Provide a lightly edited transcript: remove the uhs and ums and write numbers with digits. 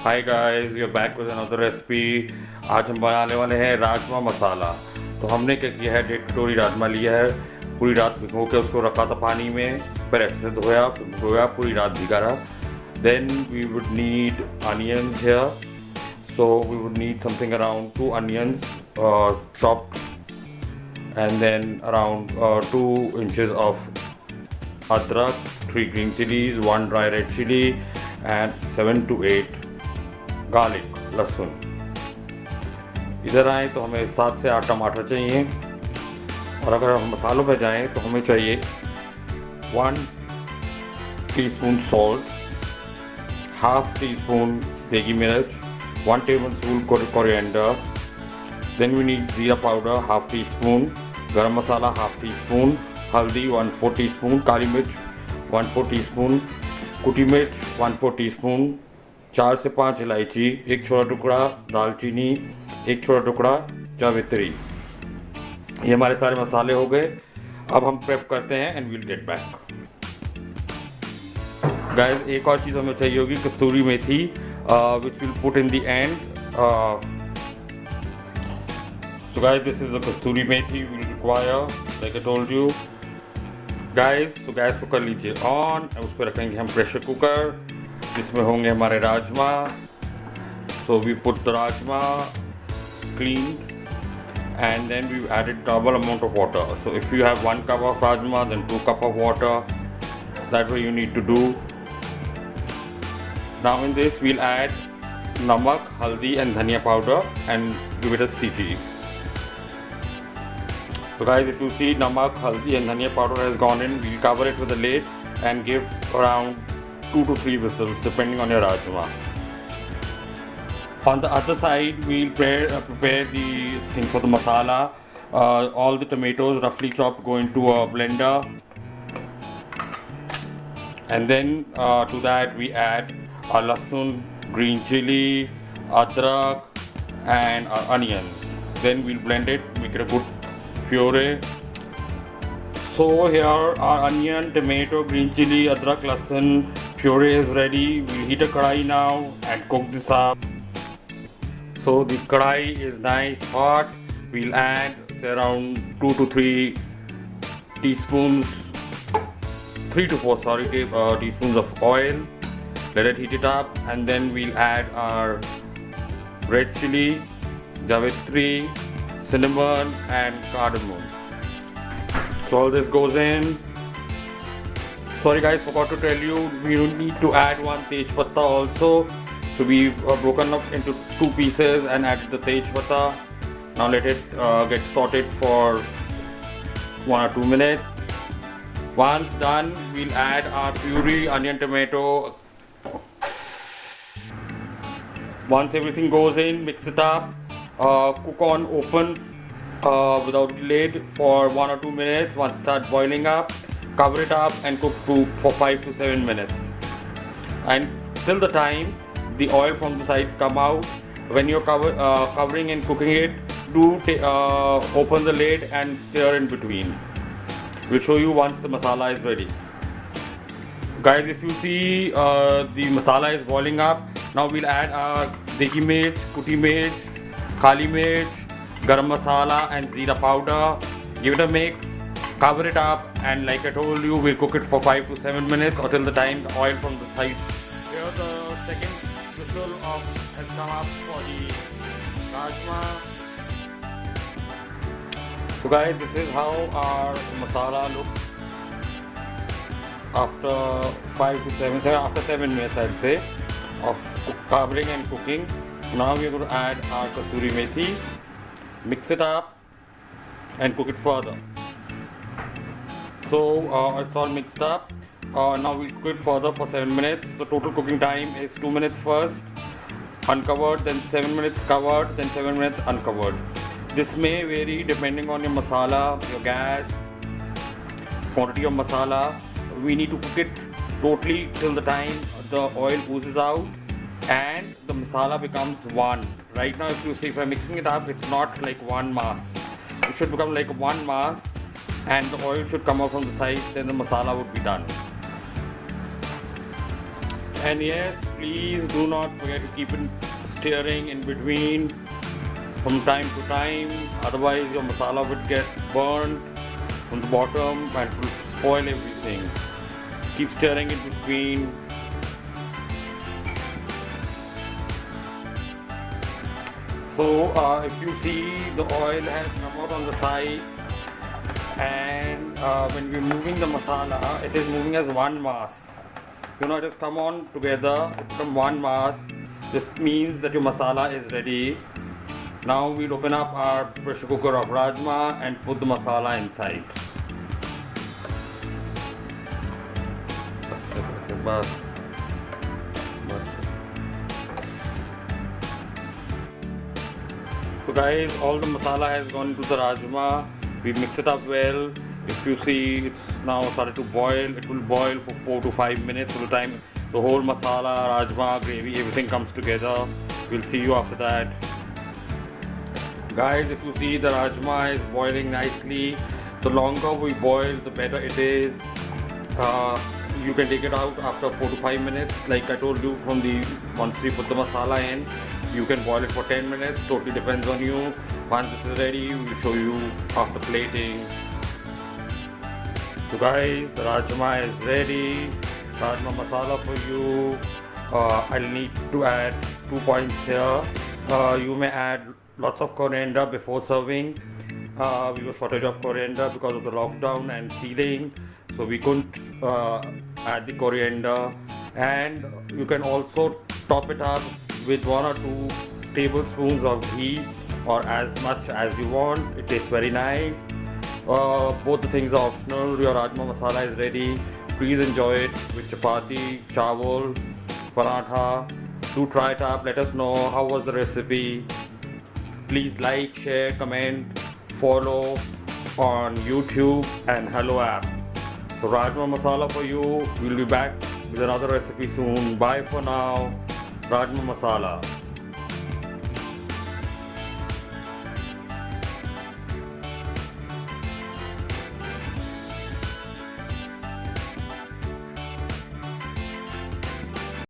Hi guys, we are back with another recipe. आज हम बनाने वाले हैं राजमा मसाला। तो हमने क्या किया है, 1.5 कटोरी राजमा लिया है। पूरी रात भिगो के उसको रखा था पानी में, फिर अच्छे से धोया, पूरी रात भिगा रहा। Then we would need onions here, so we would need something around 2 onions chopped, and then around 2 inches of adrak, 3 green chilies, 1 dry red chili, and 7 to 8 garlic, लहसुन। इधर आए तो हमें 7 से 8 टमाटर चाहिए। और अगर हम मसालों पे जाएं तो हमें चाहिए 1 teaspoon salt, half teaspoon देगी मिर्च, 1 tablespoon coriander. Then we need jeera powder half teaspoon, garam masala half tea spoon, हल्दी 1/4 टी स्पून, काली मिर्च 1/4 टी स्पून, कुटी मिर्च 1/4 टी स्पून, 4 से 5 इलायची, 1 छोटा टुकड़ा दालचीनी, 1 छोटा टुकड़ा जावित्री। ये हमारे सारे मसाले हो गए। अब हम प्रेप करते हैं and we'll get back. Guys, एक और चीज़ हमें चाहिए होगी, kasturi methi, which will put in the end. So guys, this is the kasturi methi will require, like I told you. Guys, तो गैस को कर लीजिए ऑन, उस पर रखेंगे हम प्रेशर कुकर जिसमें होंगे हमारे rajma. So we put the rajma cleaned, and then we've added double amount of water. So if you have 1 cup of rajma, then 2 cup of water. That way you need to do. Now in this we'll add namak, haldi and dhania powder and give it a city. So guys, if you see namak, haldi and dhania powder has gone in, we'll cover it with a lid and give around 2 to 3 whistles depending on your rajma. On the other side, we'll prepare the thing for the masala. All the tomatoes roughly chopped go into a blender, and then to that we add our lahsun, green chili, adrak and our onions. Then we'll blend it, make it a good puree. So here our onion, tomato, green chili, adrak, lahsun puree is ready. We'll heat a kadai now and cook this up. So the kadai is nice hot. We'll add say around 2 to 3 teaspoons, 3 to 4 teaspoons of oil. Let it heat it up, and then we'll add our red chili, javitri, cinnamon and cardamom. So all this goes in. Sorry guys, forgot to tell you, we need to add 1 tej patta also. So we've broken up into 2 pieces and added the tej patta. Now let it get sauteed for 1 or 2 minutes. Once done, we'll add our puree, onion, tomato. Once everything goes in, mix it up. Cook on open without the lid for 1 or 2 minutes. Once it starts boiling up, cover it up and cook for 5 to 7 minutes. And till the time the oil from the side come out, when you're covering and cooking it, do open the lid and stir in between. We'll show you once the masala is ready. Guys, if you see the masala is boiling up, now we'll add our degi mirch, kuti mirch, kali mirch, garam masala and jeera powder. Give it a mix, cover it up, and like I told you, we'll cook it for 5 to 7 minutes or till the time the oil from the side. Here the second whistle has come up for the rajma. So guys, this is how our masala looks after 5 to 7, after 7 minutes I'd say of covering and cooking. Now we are going to add our kasuri methi, mix it up and cook it further. So it's all mixed up. Now we'll cook it further for 7 minutes. The total cooking time is 2 minutes first uncovered, then 7 minutes covered, then 7 minutes uncovered. This may vary depending on your masala, your gas, quantity of masala. We need to cook it totally till the time the oil oozes out and the masala becomes one. Right now, if you see, if I'm mixing it up, it's not like one mass. It should become like one mass, and the oil should come out from the side. Then the masala would be done. And yes, please do not forget to keep it stirring in between from time to time, otherwise your masala would get burned from the bottom and it will spoil everything. Keep stirring in between. So if you see, the oil has come out on the side, and when we're moving the masala, it is moving as one mass. It has come on together, it become one mass. This means that your masala is ready. Now we'll open up our pressure cooker of rajma and put the masala inside. So guys, all the masala has gone into the rajma. We mix it up well. If you see, it's now started to boil. It will boil for 4 to 5 minutes till the time the whole masala, rajma, gravy, everything comes together. We'll see you after that. Guys, if you see, the rajma is boiling nicely. The longer we boil, the better it is. You can take it out after 4 to 5 minutes. Like I told you, once we put the masala in, you can boil it for 10 minutes. Totally depends on you. Once this is ready, we'll show you after plating. So guys, the rajma is ready. Rajma masala for you. I'll need to add 2 points here. You may add lots of coriander before serving. We were shortage of coriander because of the lockdown and sealing, so we couldn't add the coriander. And you can also top it up with 1 or 2 tablespoons of ghee, or as much as you want. It tastes very nice. Both the things are optional. Your rajma masala is ready. Please enjoy it with chapati, chawal, paratha. Do try it up. Let us know how was the recipe. Please like, share, comment, follow on YouTube and Hello app. So rajma masala for you. We'll be back with another recipe soon. Bye for now. Rajma masala.